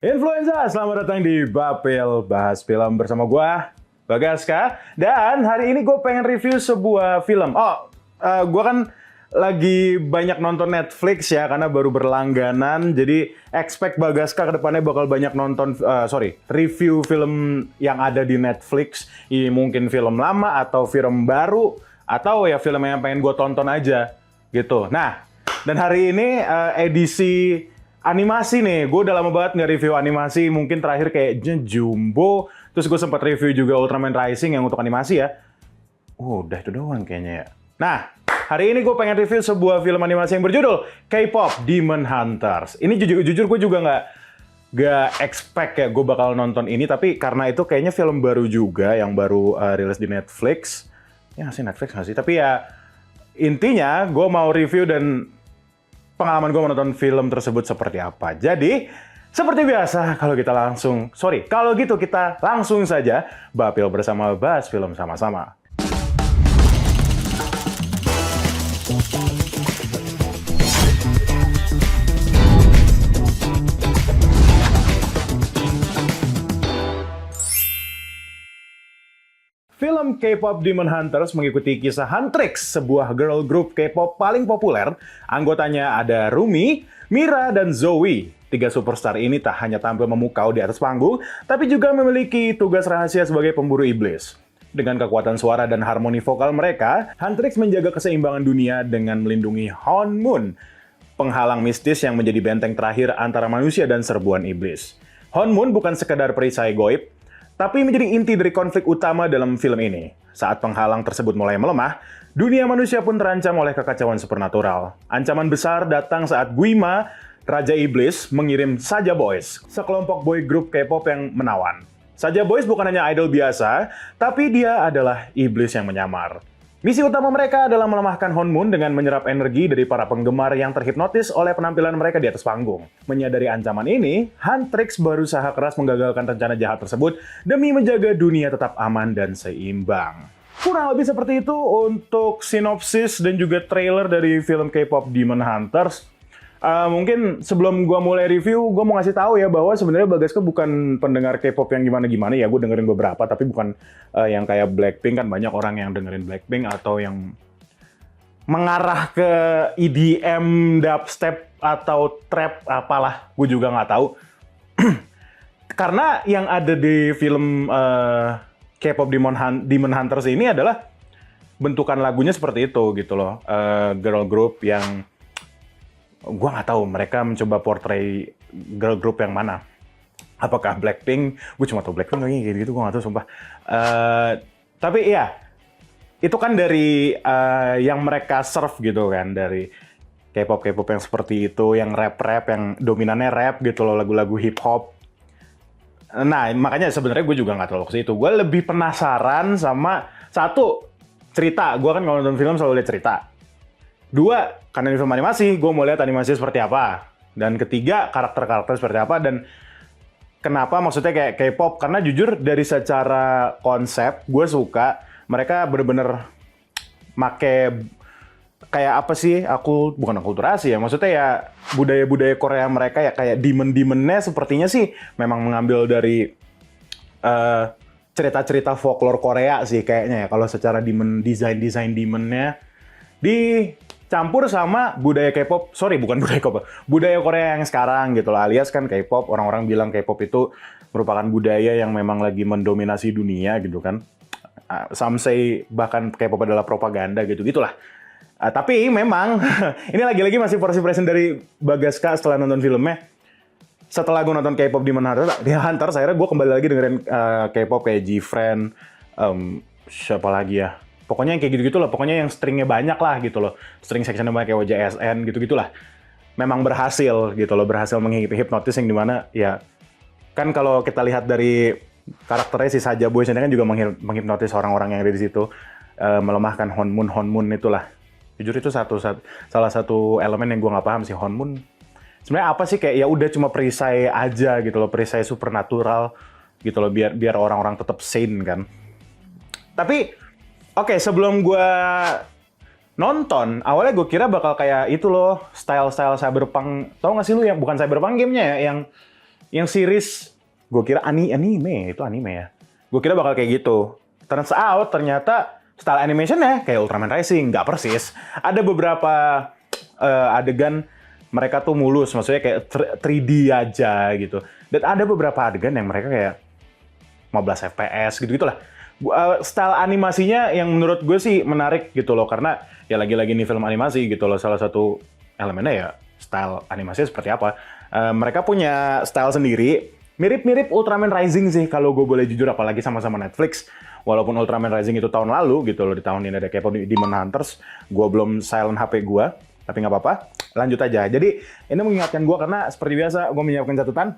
Influenza, selamat datang di Bapil, bahas film bersama gua, Bagaska. Dan hari ini gue pengen review sebuah film. Gue kan lagi banyak nonton Netflix ya, karena baru berlangganan. Jadi expect Bagaska ke depannya bakal banyak nonton, review film yang ada di Netflix. Ini mungkin film lama atau film baru, atau ya film yang pengen gue tonton aja, gitu. Nah, dan hari ini edisi animasi nih, gue udah lama banget nggak review animasi, mungkin terakhir kayak Jumbo, terus gue sempat review juga Ultraman Rising yang untuk animasi ya. Udah itu doang kayaknya ya. Nah, hari ini gue pengen review sebuah film animasi yang berjudul K-pop Demon Hunters. Ini jujur gue juga nggak expect ya gue bakal nonton ini, tapi karena itu kayaknya film baru juga yang baru rilis di Netflix. Ya nggak sih Netflix nggak sih? Tapi ya intinya gue mau review dan pengalaman gue menonton film tersebut seperti apa. Jadi, seperti biasa, kalau gitu kita langsung saja Bapil bersama bahas film sama-sama. Film K-pop Demon Hunters mengikuti kisah Huntrix, sebuah girl group K-pop paling populer. Anggotanya ada Rumi, Mira, dan Zoe. Tiga superstar ini tak hanya tampil memukau di atas panggung, tapi juga memiliki tugas rahasia sebagai pemburu iblis. Dengan kekuatan suara dan harmoni vokal mereka, Huntrix menjaga keseimbangan dunia dengan melindungi Honmun, penghalang mistis yang menjadi benteng terakhir antara manusia dan serbuan iblis. Honmun bukan sekedar perisai goib, tapi menjadi inti dari konflik utama dalam film ini. Saat penghalang tersebut mulai melemah, dunia manusia pun terancam oleh kekacauan supernatural. Ancaman besar datang saat Guima, Raja Iblis, mengirim Saja Boys, sekelompok boy group K-pop yang menawan. Saja Boys bukan hanya idol biasa, tapi dia adalah iblis yang menyamar. Misi utama mereka adalah melemahkan Honmun dengan menyerap energi dari para penggemar yang terhipnotis oleh penampilan mereka di atas panggung. Menyadari ancaman ini, Huntrix berusaha keras menggagalkan rencana jahat tersebut demi menjaga dunia tetap aman dan seimbang. Kurang lebih seperti itu untuk sinopsis dan juga trailer dari film K-pop Demon Hunters. Mungkin sebelum gue mulai review, gue mau ngasih tahu ya bahwa sebenarnya Bagaska bukan pendengar K-pop yang gimana-gimana ya. Gue dengerin beberapa, tapi bukan yang kayak Blackpink. Kan banyak orang yang dengerin Blackpink atau yang mengarah ke EDM, dubstep, atau trap, apalah. Gue juga nggak tahu. Karena yang ada di film K-pop Demon Hunters ini adalah bentukan lagunya seperti itu gitu loh. Girl group yang gue nggak tahu mereka mencoba portray girl group yang mana. Apakah Blackpink? Gue cuma tahu Blackpink lagi gitu, gue nggak tahu sumpah. Tapi iya, itu kan dari yang mereka serve gitu kan, dari K-pop yang seperti itu, yang rap yang dominannya rap gitu loh, lagu-lagu hip hop. Nah makanya sebenarnya gue juga nggak terlalu ke situ. Gue lebih penasaran sama satu cerita. Gue kan kalau nonton film selalu lihat cerita. Dua, karena ini film animasi, gue mau lihat animasi seperti apa. Dan ketiga, karakter-karakter seperti apa. Dan kenapa maksudnya kayak K-pop? Karena jujur dari secara konsep, gue suka. Mereka bener-bener make kayak apa sih? Bukan akulturasi ya. Maksudnya ya budaya-budaya Korea mereka ya kayak demon-demonnya sepertinya sih memang mengambil dari cerita-cerita folklore Korea sih kayaknya ya. Kalau secara desain demonnya dicampur sama budaya K-pop, budaya Korea yang sekarang gitu lah, alias kan K-pop, orang-orang bilang K-pop itu merupakan budaya yang memang lagi mendominasi dunia gitu kan. Some say bahkan K-pop adalah propaganda gitu-gitulah. Tapi memang, ini lagi-lagi masih first impression dari Bagaska setelah nonton filmnya. Setelah gue nonton K-pop Demon Hunters, akhirnya gue kembali lagi dengerin K-pop kayak G-Friend, siapa lagi ya? Pokoknya yang kayak gitu-gitu lah, pokoknya yang stringnya banyak lah gitu loh. String sectionnya banyak kayak WJSN gitu-gitu lah. Memang berhasil gitu loh, berhasil menghipnotis yang dimana ya, kan kalau kita lihat dari karakternya si Saja Boys ini kan juga menghipnotis orang-orang yang ada di situ. Melemahkan Honmun itulah. Jujur itu salah satu elemen yang gue nggak paham sih, Honmun. Sebenarnya apa sih, kayak ya udah cuma perisai aja gitu loh, perisai supernatural gitu loh, biar orang-orang tetap sane kan. Tapi oke, sebelum gue nonton, awalnya gue kira bakal kayak itu loh, style cyberpunk. Tau gak sih lu yang bukan cyberpunk gamenya ya, yang yang series, gue kira anime ya. Gue kira bakal kayak gitu. Turns out ternyata style animation-nya kayak Ultraman Rising, nggak persis. Ada beberapa adegan mereka tuh mulus, maksudnya kayak 3D aja gitu. Dan ada beberapa adegan yang mereka kayak 15 FPS gitu-gitulah. Style animasinya yang menurut gue sih menarik gitu loh, karena ya lagi-lagi nih film animasi gitu loh. Salah satu elemennya ya style animasinya seperti apa. Mereka punya style sendiri, mirip-mirip Ultraman Rising sih kalau gue boleh jujur, apalagi sama-sama Netflix. Walaupun Ultraman Rising itu tahun lalu gitu loh, di tahun ini ada K-pop Demon Hunters, gue belum silent HP gue, tapi nggak apa-apa, lanjut aja. Jadi ini mengingatkan gue karena seperti biasa gue menyiapkan catatan.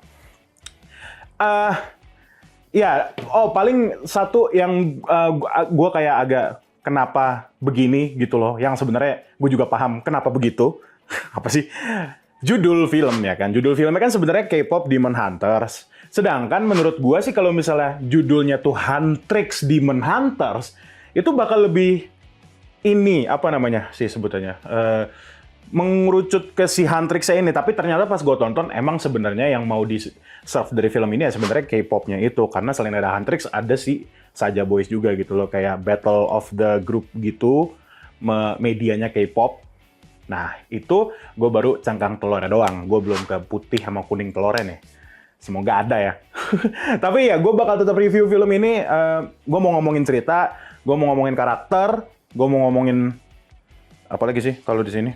Paling satu yang gue kayak agak kenapa begini gitu loh, yang sebenarnya gue juga paham kenapa begitu. Apa sih? Judul film ya kan, judul filmnya kan sebenarnya K-pop Demon Hunters. Sedangkan menurut gua sih kalau misalnya judulnya tuh Huntrix Demon Hunters, itu bakal lebih ini, apa namanya sih sebutannya, mengerucut ke si Huntrix ini. Tapi ternyata pas gua tonton, emang sebenarnya yang mau di-serve dari film ini ya sebenarnya K-popnya itu. Karena selain ada Huntrix, ada si Saja Boys juga gitu loh, kayak Battle of the Group gitu, medianya K-pop. Nah, itu gue baru cangkang telurnya doang. Gue belum ke putih sama kuning telurnya nih. Semoga ada ya. Tapi ya, gue bakal tetap review film ini. Gue mau ngomongin cerita, gue mau ngomongin karakter, gue mau ngomongin apa lagi sih kalau di sini?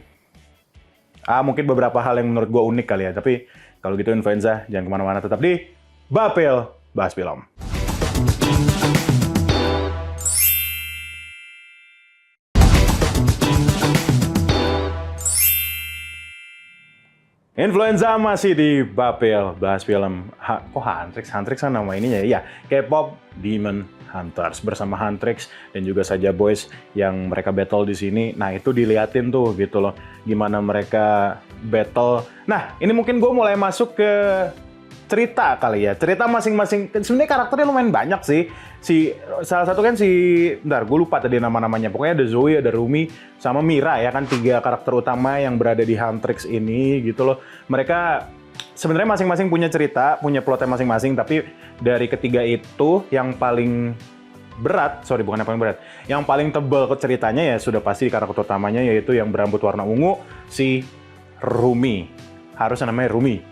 Mungkin beberapa hal yang menurut gue unik kali ya. Tapi kalau gitu Influenza, jangan kemana-mana, tetap di Bapil Bahas Film. Influenza masih di Bapil Bahas Film. Kok Huntrix? Huntrix kan nama ininya ya. K-pop Demon Hunters bersama Huntrix dan juga Saja Boys yang mereka battle di sini. Nah, itu diliatin tuh gitu loh, gimana mereka battle. Nah, ini mungkin gue mulai masuk ke cerita kali ya. Cerita masing-masing. Sebenarnya karakternya lumayan banyak sih. Salah satu kan bentar, gue lupa tadi nama-namanya. Pokoknya ada Zoe, ada Rumi, sama Mira ya kan, 3 karakter utama yang berada di Huntrix ini gitu loh. Mereka sebenarnya masing-masing punya cerita, punya plotnya masing-masing, tapi dari ketiga itu yang paling berat, yang paling tebal ke ceritanya ya sudah pasti karakter utamanya, yaitu yang berambut warna ungu, si Rumi. Harusnya namanya Rumi.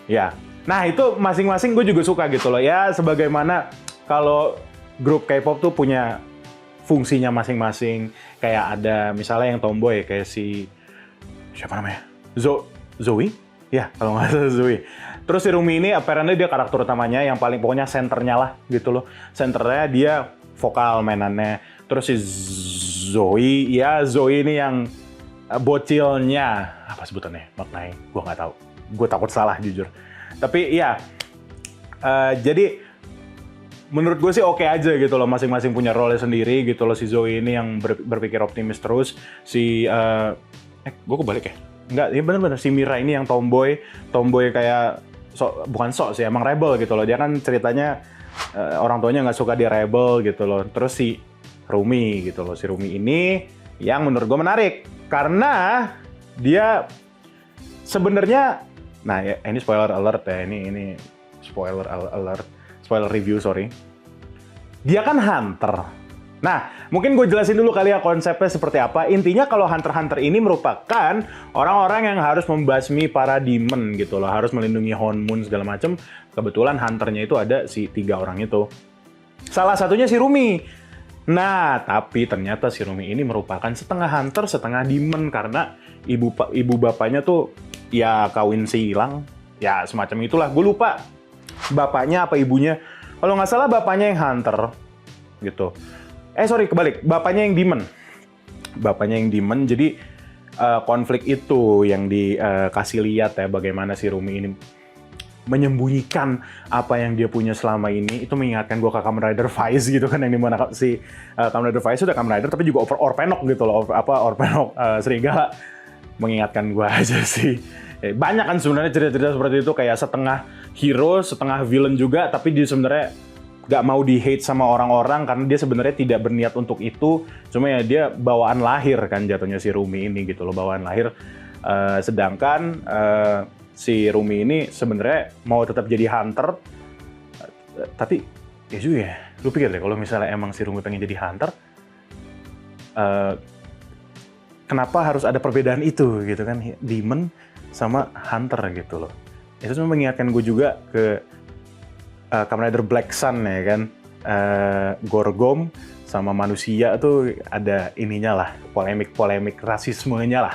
Ya. Nah, itu masing-masing gue juga suka gitu loh. Ya, sebagaimana kalau grup K-pop tuh punya fungsinya masing-masing. Kayak ada misalnya yang tomboy kayak si siapa namanya? Zoe? Ya, kalau nggak salah Zoe. Terus si Rumi ini apparently dia karakter utamanya yang paling pokoknya senternya lah gitu loh. Senternya dia vokal mainannya. Terus si Zoe ini yang bocilnya, apa sebutannya? Maknanya gue nggak tahu. Gue takut salah jujur. Tapi iya, jadi menurut gue sih oke aja gitu loh, masing-masing punya role sendiri gitu loh. Si Zoe ini yang berpikir optimis terus, gue kebalik ya? Enggak, ya bener-bener si Mira ini yang tomboy kayak bukan sok sih, emang rebel gitu loh. Dia kan ceritanya orang tuanya nggak suka dia rebel gitu loh. Terus si Rumi gitu loh, si Rumi ini yang menurut gue menarik karena dia sebenarnya, nah ya, ini spoiler alert ya, ini spoiler alert. Spoiler review, sorry. Dia kan hunter. Nah, mungkin gue jelasin dulu kali ya konsepnya seperti apa. Intinya kalau hunter-hunter ini merupakan orang-orang yang harus membasmi para demon gitu loh. Harus melindungi Honmun segala macem. Kebetulan hunternya itu ada si 3 orang itu. Salah satunya si Rumi. Nah, tapi ternyata si Rumi ini merupakan setengah hunter, setengah demon. Karena ibu bapaknya tuh ya kawin silang. Ya, semacam itulah. Gue lupa bapaknya apa ibunya. Kalau nggak salah bapaknya yang hunter gitu. Kebalik. Bapaknya yang demon. Jadi konflik itu yang dikasih lihat ya, bagaimana si Rumi ini menyembunyikan apa yang dia punya selama ini. Itu mengingatkan gue ke Kamen Rider Vice gitu kan, yang dimana si Kamen Rider Vice udah Kamen Rider tapi juga Orpenok gitu loh. Orpenok Serigala. Mengingatkan gue aja sih. Banyak kan sebenarnya cerita-cerita seperti itu, kayak setengah hero, setengah villain juga, tapi dia sebenarnya gak mau di-hate sama orang-orang karena dia sebenarnya tidak berniat untuk itu. Cuma ya dia bawaan lahir kan jatuhnya si Rumi ini gitu loh, bawaan lahir. Sedangkan si Rumi ini sebenarnya mau tetap jadi hunter, tapi ya juga ya, lu pikir deh kalau misalnya emang si Rumi pengen jadi hunter, kenapa harus ada perbedaan itu gitu kan, demon sama hunter gitu loh. Itu cuma mengingatkan gue juga ke Kamen Rider Black Sun ya kan, Gorgom sama manusia tuh ada ininya lah, polemik rasismenya lah.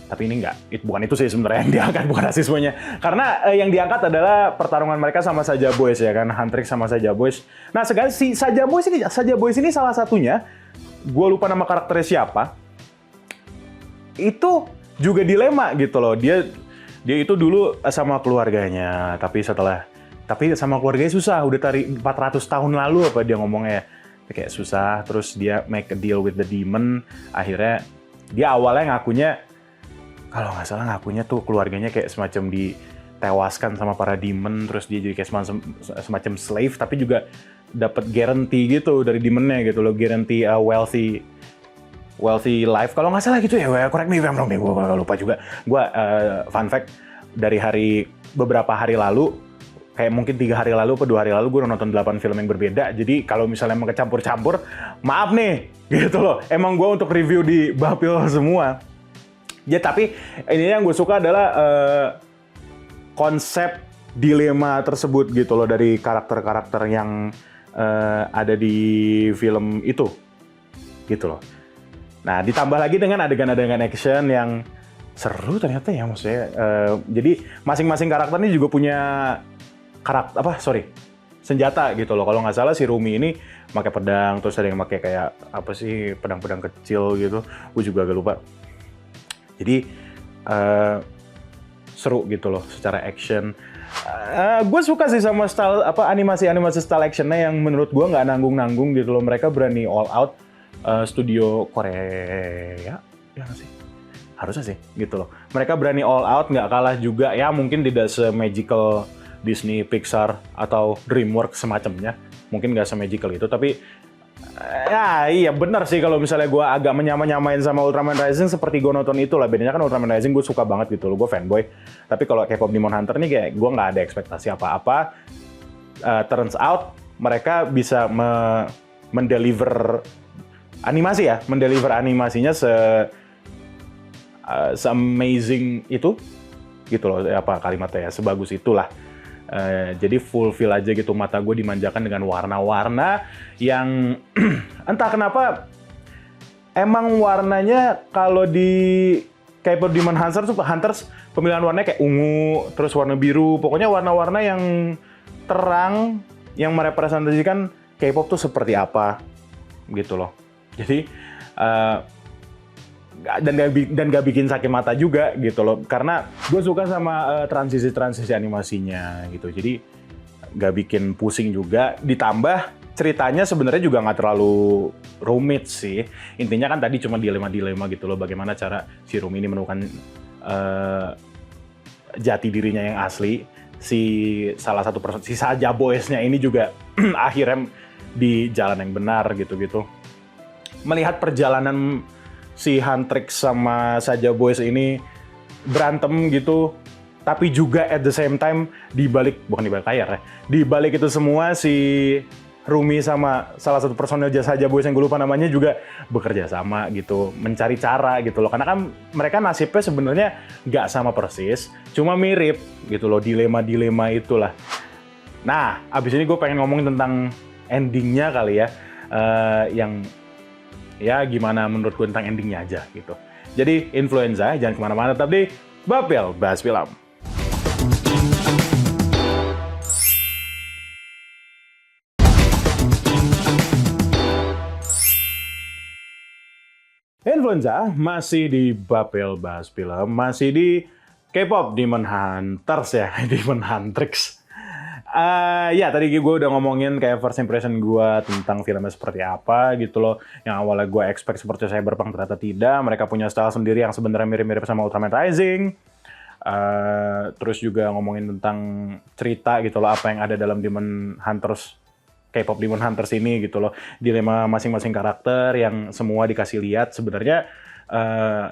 Tapi ini bukan itu sih sebenarnya yang diangkat, bukan rasismenya. Karena yang diangkat adalah pertarungan mereka sama Saja Boys ya kan, Huntrix sama Saja Boys. Nah sekarang si Saja Boys ini salah satunya, gue lupa nama karakternya siapa, itu juga dilema gitu loh. Dia itu dulu sama keluarganya, tapi sama keluarganya susah, udah dari 400 tahun lalu apa dia ngomongnya. Kayak susah, terus dia make a deal with the demon. Akhirnya dia awalnya ngakunya, kalau nggak salah ngakunya tuh keluarganya kayak semacam ditewaskan sama para demon, terus dia jadi kayak semacam slave, tapi juga dapat guarantee gitu dari demonnya gitu loh, guarantee wealthy life. Kalau nggak salah gitu ya, correct me if I'm wrong deh, gue lupa juga. Gue fun fact, dari beberapa hari lalu, kayak mungkin 3 hari lalu atau 2 hari lalu gue nonton 8 film yang berbeda. Jadi kalau misalnya emang kecampur-campur, maaf nih, gitu loh. Emang gue untuk review di Bapil semua. Ya tapi ini yang gue suka adalah konsep dilema tersebut gitu loh dari karakter-karakter yang ada di film itu, gitu loh. Nah ditambah lagi dengan adegan-adegan action yang seru ternyata ya, maksudnya. Jadi masing-masing karakter ini juga punya senjata gitu loh. Kalau nggak salah si Rumi ini pakai pedang, terus ada yang pakai kayak apa sih, pedang-pedang kecil gitu. Gue juga agak lupa. Jadi seru gitu loh secara action. Gue suka sih sama style animasi style actionnya yang menurut gue nggak nanggung-nanggung gitu loh. Mereka berani all out. Studio Korea ya nggak sih? Harusnya sih gitu loh. Mereka berani all out, nggak kalah juga. Ya mungkin tidak se-magical Disney, Pixar, atau DreamWorks semacamnya. Mungkin nggak se-magical itu, tapi ya iya benar sih kalau misalnya gue agak menyamain sama Ultraman Rising, seperti gue nonton itu lah. Bedanya kan Ultraman Rising gue suka banget gitu loh, gue fanboy. Tapi kalau K-pop Demon Hunter nih kayak gue nggak ada ekspektasi apa-apa. Turns out mereka bisa mendeliver animasinya se-amazing itu gitu loh, kalimatnya ya, sebagus itulah. Jadi fulfill aja gitu, mata gue dimanjakan dengan warna-warna yang entah kenapa emang warnanya kalau di K-pop Demon Hunters pemilihan warnanya kayak ungu, terus warna biru, pokoknya warna-warna yang terang yang merepresentasikan K-pop tuh seperti apa gitu loh. Jadi dan gak bikin sakit mata juga gitu loh, karena gue suka sama transisi animasinya gitu. Jadi gak bikin pusing juga, ditambah ceritanya sebenarnya juga nggak terlalu rumit sih. Intinya kan tadi cuma dilema gitu loh, bagaimana cara si Rumi ini menemukan jati dirinya yang asli. Salah satu person, si Saja Boys-nya ini juga akhirnya di jalan yang benar gitu-gitu. Melihat perjalanan si Huntrix sama Saja Boys ini berantem gitu, tapi juga at the same time di balik itu semua si Rumi sama salah satu personel Saja Boys yang gue lupa namanya juga bekerja sama gitu, mencari cara gitu loh. Karena kan mereka nasibnya sebenarnya nggak sama persis, cuma mirip gitu loh, dilema itulah. Nah, abis ini gue pengen ngomongin tentang endingnya kali ya, yang ya gimana menurut gue tentang endingnya aja gitu. Jadi Influenza, jangan kemana-mana, tetap di Bapil Bahas Film. Influenza masih di Bapil Bahas Film, masih di K-pop Demon Hunters ya, Demon Huntrix. Ya tadi gue udah ngomongin kayak first impression gue tentang filmnya seperti apa gitu loh. Yang awalnya gue expect seperti Cyberpunk, ternyata tidak. Mereka punya style sendiri yang sebenarnya mirip-mirip sama Ultraman Rising. Terus juga ngomongin tentang cerita gitu loh, apa yang ada dalam Demon Hunters, K-pop Demon Hunters ini gitu loh. Dilema masing-masing karakter yang semua dikasih lihat sebenarnya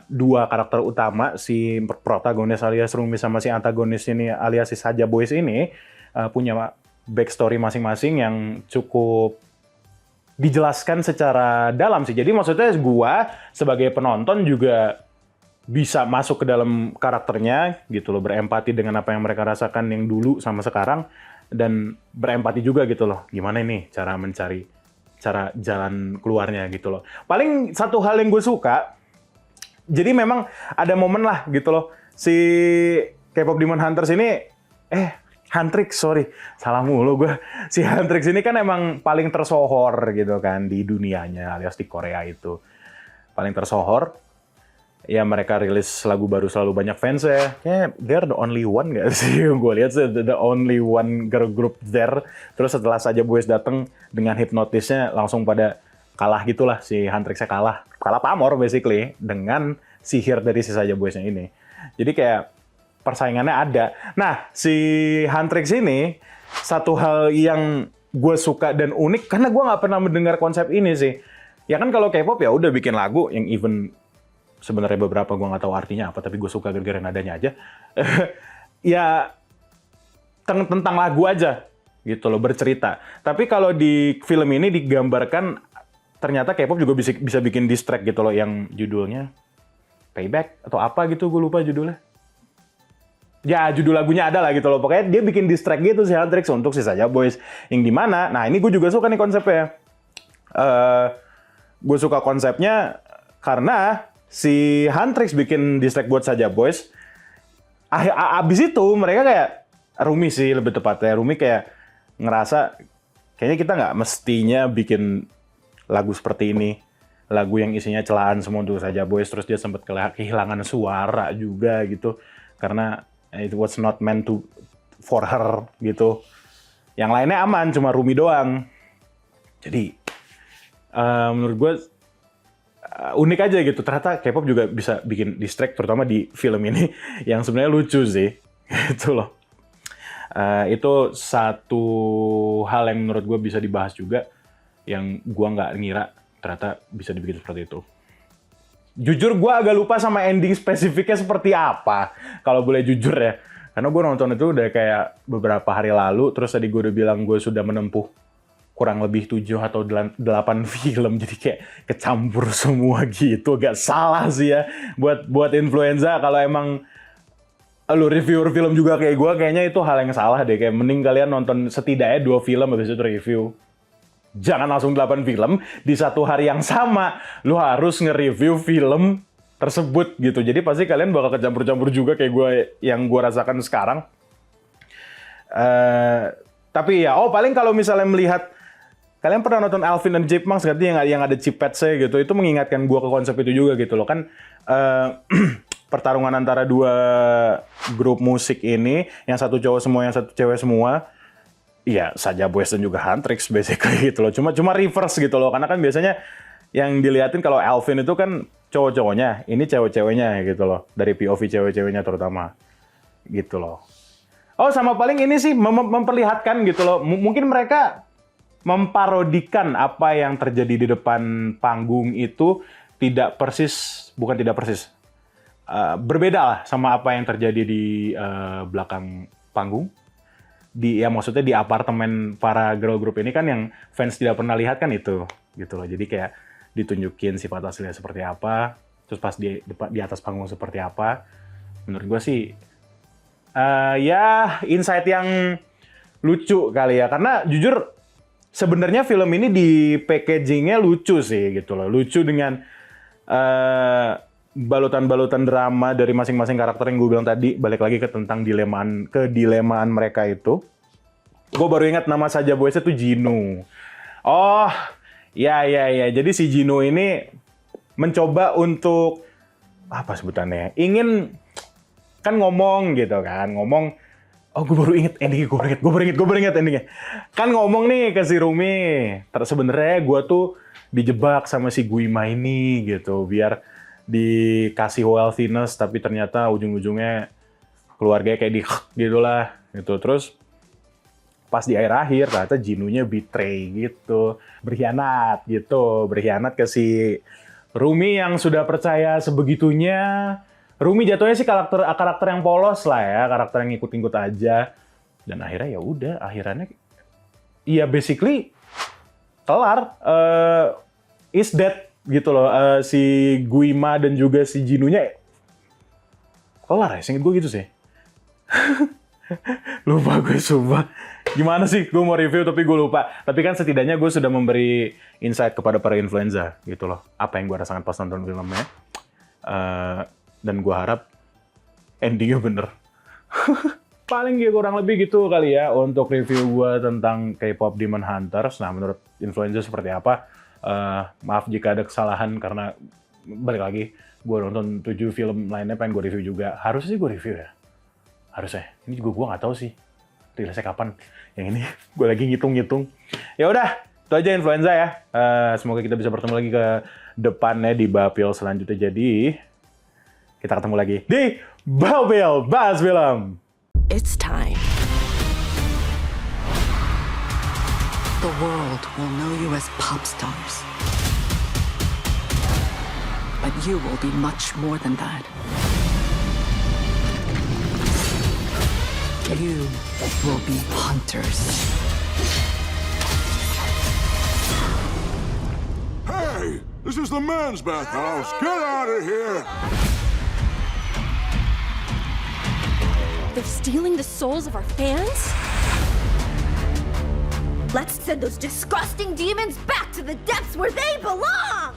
dua karakter utama, si protagonis alias Rumi sama si antagonis ini alias si Saja Boys ini punya backstory masing-masing yang cukup dijelaskan secara dalam sih. Jadi maksudnya gua sebagai penonton juga bisa masuk ke dalam karakternya gitu loh, berempati dengan apa yang mereka rasakan yang dulu sama sekarang, dan berempati juga gitu loh, gimana ini cara mencari cara jalan keluarnya gitu loh. Paling satu hal yang gue suka, jadi memang ada momen lah gitu loh, si K-pop Demon Hunters ini, Huntrix, sorry, salah mulu gue. Si Huntrix ini kan emang paling tersohor gitu kan di dunianya, alias di Korea itu. Paling tersohor. Ya mereka rilis lagu baru selalu banyak fans ya. Kayaknya they're the only one gak sih? Gue lihat sih the only one girl group there. Terus setelah Saja Boys datang dengan hipnotisnya langsung pada kalah gitulah, si Huntrix-nya kalah. Kalah pamor basically dengan sihir dari si Saja Boys-nya ini. Jadi kayak persaingannya ada. Nah, si Huntrix ini satu hal yang gue suka dan unik karena gue nggak pernah mendengar konsep ini sih. Ya kan kalau K-pop ya udah bikin lagu yang even sebenarnya beberapa gue nggak tahu artinya apa, tapi gue suka gara-gara nadanya aja. Ya tentang lagu aja gitu loh, bercerita. Tapi kalau di film ini digambarkan ternyata K-pop juga bisa bikin diss track gitu loh, yang judulnya Payback atau apa gitu, gue lupa judulnya. Ya judul lagunya ada lah gitu loh. Pokoknya dia bikin diss track gitu si Huntrix untuk si Saja Boys. Yang dimana, nah ini gue juga suka nih konsepnya. Gue suka konsepnya karena si Huntrix bikin diss track buat Saja Boys. Abis itu mereka kayak, Rumi sih lebih tepatnya. Rumi kayak ngerasa kayaknya kita nggak mestinya bikin lagu seperti ini. Lagu yang isinya celaan semua untuk Saja Boys. Terus dia sempat kehilangan suara juga gitu. Karena it was not meant for her gitu. Yang lainnya aman, cuma Rumi doang. Jadi menurut gue unik aja gitu. Ternyata K-pop juga bisa bikin diss track, terutama di film ini yang sebenarnya lucu sih. Gitu loh. Itu satu hal yang menurut gue bisa dibahas juga, yang gue nggak ngira ternyata bisa dibikin seperti itu. Jujur gue agak lupa sama ending spesifiknya seperti apa, kalau boleh jujur ya. Karena gue nonton itu udah kayak beberapa hari lalu, terus tadi gue udah bilang gue sudah menempuh kurang lebih 7 atau 8 film, jadi kayak kecampur semua gitu. Agak salah sih ya, buat influenza. Kalau emang lu reviewer film juga kayak gue, kayaknya itu hal yang salah deh. Kayak mending kalian nonton setidaknya 2 film habis itu review. Jangan langsung 8 film di satu hari yang sama. Lu harus nge-review film tersebut gitu. Jadi pasti kalian bakal kecampur-campur juga kayak gue, yang gue rasakan sekarang. Tapi ya, paling kalau misalnya melihat, kalian pernah nonton Alvin and Chipmunks nggak sih yang ada Chipette gitu? Itu mengingatkan gue ke konsep itu juga gitu loh. Kan pertarungan antara 2 grup musik ini, yang satu cowok semua, yang satu cewek semua. Iya, Saja Boys dan juga Huntrix basically gitu loh. Cuma reverse gitu loh. Karena kan biasanya yang diliatin kalau Alvin itu kan cowok-cowoknya, ini cewek-ceweknya gitu loh. Dari POV cewek-ceweknya terutama. Gitu loh. Sama paling ini sih memperlihatkan gitu loh. Mungkin mereka memparodikan apa yang terjadi di depan panggung itu bukan tidak persis. Berbeda lah sama apa yang terjadi di belakang panggung. Ya maksudnya di apartemen para girl group ini kan, yang fans tidak pernah lihat kan itu gitu loh. Jadi kayak ditunjukin sifat aslinya seperti apa, terus pas di atas panggung seperti apa. Menurut gue sih ya insight yang lucu kali ya, karena jujur sebenarnya film ini di packagingnya lucu sih gitu loh. Lucu dengan balutan-balutan drama dari masing-masing karakter yang gue bilang tadi. Balik lagi ke tentang dilemaan mereka itu. Gue baru ingat nama Saja Boys itu Jinu. Ya. Jadi si Jinu ini mencoba untuk, apa sebutannya, ingin kan ngomong gitu kan. Gue baru inget endingnya, gue baru inget endingnya. Kan ngomong nih ke si Rumi, sebenarnya gue tuh dijebak sama si Guima ini gitu, biar dikasih wealthiness, tapi ternyata ujung-ujungnya keluarganya kayak gitulah gitu. Terus pas di akhir ternyata Jinunya betray gitu, berkhianat ke si Rumi yang sudah percaya sebegitunya. Rumi jatuhnya sih karakter yang polos lah ya, karakter yang ngikut-ngikut aja. Dan akhirnya ya udah, akhirannya iya basically kelar. Is dead gitu loh. Si Guima dan juga si Jinunya kelar ya, seinget gue gitu sih. Lupa gue sumpah. Gimana sih gue mau review tapi gue lupa. Tapi kan setidaknya gue sudah memberi insight kepada para influencer gitu loh. Apa yang gue rasakan pas nonton filmnya. Dan gue harap endingnya bener. Paling kurang lebih gitu kali ya untuk review gue tentang K-pop Demon Hunters. Nah menurut influencer seperti apa? Maaf jika ada kesalahan karena balik lagi gue nonton 7 film lainnya pengen gue review juga. Harusnya sih gue review ya. Harusnya. Ini juga gue nggak tahu sih rilisnya kapan. Yang ini gue lagi ngitung-ngitung. Ya udah, itu aja influenza ya. Semoga kita bisa bertemu lagi ke depannya di Bapil selanjutnya. Jadi kita ketemu lagi di Bapil Bahas Film. It's time. The world will know you as pop stars. But you will be much more than that. You will be hunters. Hey, this is the men's bathhouse. Get out of here. They're stealing the souls of our fans? Let's send those disgusting demons back to the depths where they belong!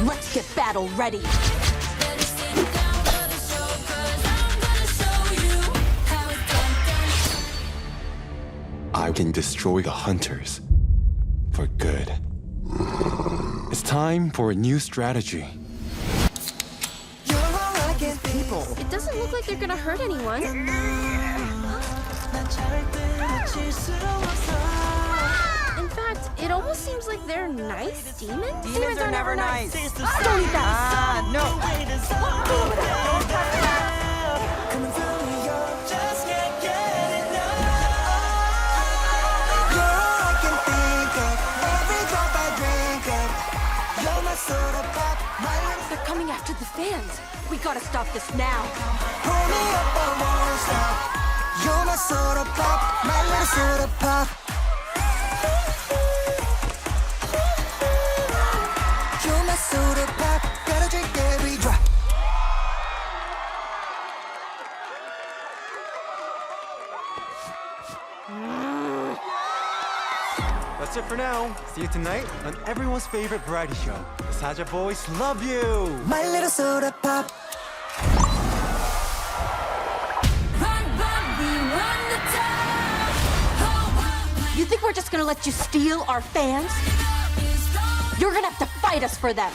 Let's get battle ready. I can destroy the hunters for good. It's time for a new strategy. It doesn't look like they're gonna hurt anyone. In fact, it almost seems like they're nice demons. Demons are never nice. Don't eat that. No. They're coming after the fans. We gotta stop this now. You're my soda pop, my little soda pop. You're my soda pop, gotta drink every drop. That's it for now. See you tonight on everyone's favorite variety show. The Saja Boys love you! My little soda pop. You think we're just gonna let you steal our fans? You're gonna have to fight us for them.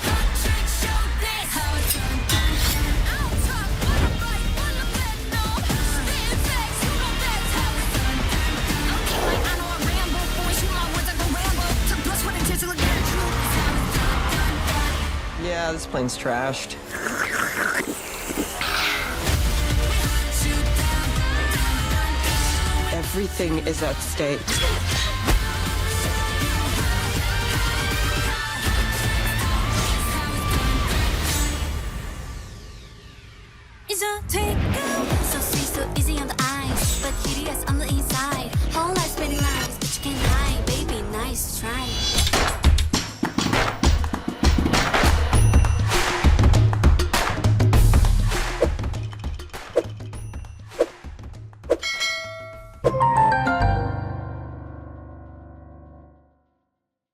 Yeah, this plane's trashed. Everything is at stake. It's a takeout, so sweet, so easy on the eyes, but hideous on the inside. Whole life spinning lies, but you can't hide, baby. Nice try.